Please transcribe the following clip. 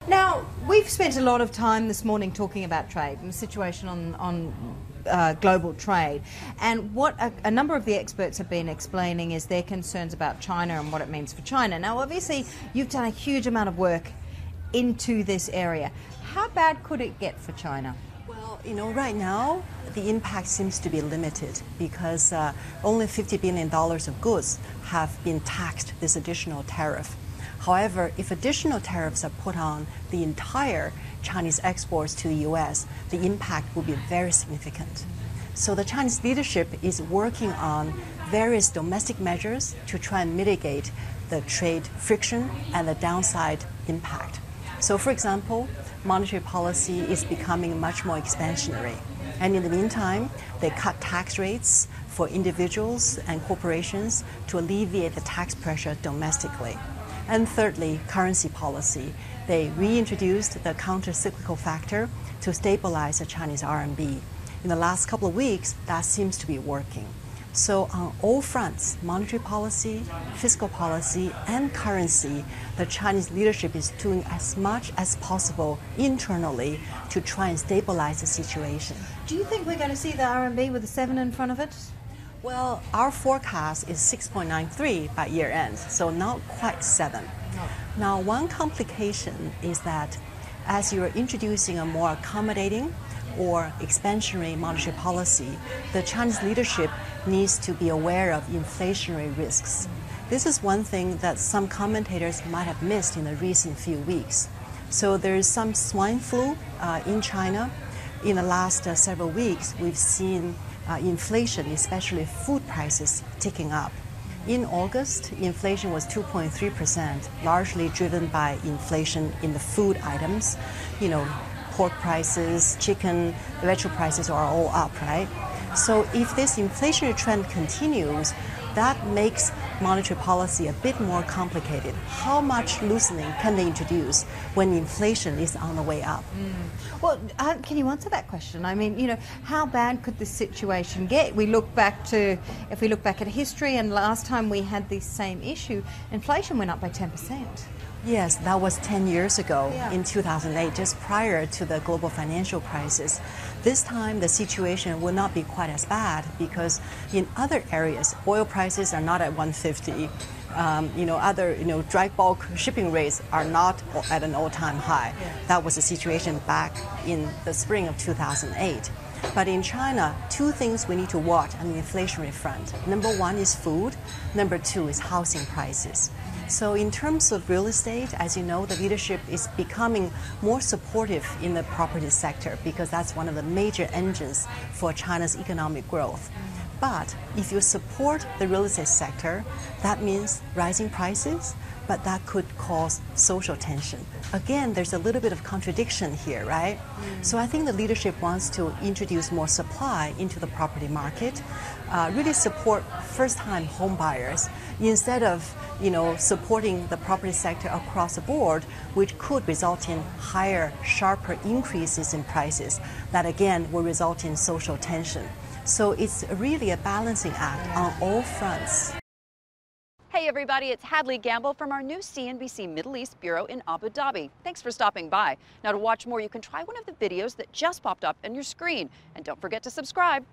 Now, we've spent a lot of time this morning talking about trade and the situation on global trade, and what a number of the experts have been explaining is their concerns about China and what it means for China. Now, obviously, you've done a huge amount of work into this area. How bad could it get for China? Well, right now, the impact seems to be limited because only $50 billion of goods have been taxed this additional tariff. However, if additional tariffs are put on the entire Chinese exports to the U.S., the impact will be very significant. So the Chinese leadership is working on various domestic measures to try and mitigate the trade friction and the downside impact. So, for example, monetary policy is becoming much more expansionary. And in the meantime, they cut tax rates for individuals and corporations to alleviate the tax pressure domestically. And thirdly, currency policy. They reintroduced the counter-cyclical factor to stabilize the Chinese RMB. In the last couple of weeks, that seems to be working. So on all fronts, monetary policy, fiscal policy, and currency, the Chinese leadership is doing as much as possible internally to try and stabilize the situation. Do you think we're going to see the RMB with a 7 in front of it? Well, our forecast is 6.93 by year end, so not quite 7. No. Now, one complication is that as you're introducing a more accommodating or expansionary monetary policy, the Chinese leadership needs to be aware of inflationary risks. This is one thing that some commentators might have missed in the recent few weeks. So there is some swine flu in China. In the last several weeks, we've seen inflation, especially food prices, ticking up. In August, inflation was 2.3%, largely driven by inflation in the food items. Pork prices, chicken, electric prices are all up, right? So if this inflationary trend continues, that makes monetary policy a bit more complicated. How much loosening can they introduce when inflation is on the way up? Well, can you answer that question? I mean, how bad could this situation get? If we look back at history, and last time we had this same issue, inflation went up by 10%. Yes, that was 10 years ago in 2008, just prior to the global financial crisis. This time, the situation will not be quite as bad because in other areas, oil prices are not at 150. Other dry bulk shipping rates are not at an all-time high. That was the situation back in the spring of 2008. But in China, two things we need to watch on the inflationary front. Number one is food. Number two is housing prices. So in terms of real estate, as you know, the leadership is becoming more supportive in the property sector because that's one of the major engines for China's economic growth. But if you support the real estate sector, that means rising prices, but that could cause social tension. Again, there's a little bit of contradiction here, right? So I think the leadership wants to introduce more supply into the property market, really support first-time home buyers instead of supporting the property sector across the board, which could result in higher, sharper increases in prices that again will result in social tension. So it's really a balancing act on all fronts. Hey everybody, it's Hadley Gamble from our new CNBC Middle East Bureau in Abu Dhabi. Thanks for stopping by. Now to watch more, you can try one of the videos that just popped up on your screen. And don't forget to subscribe.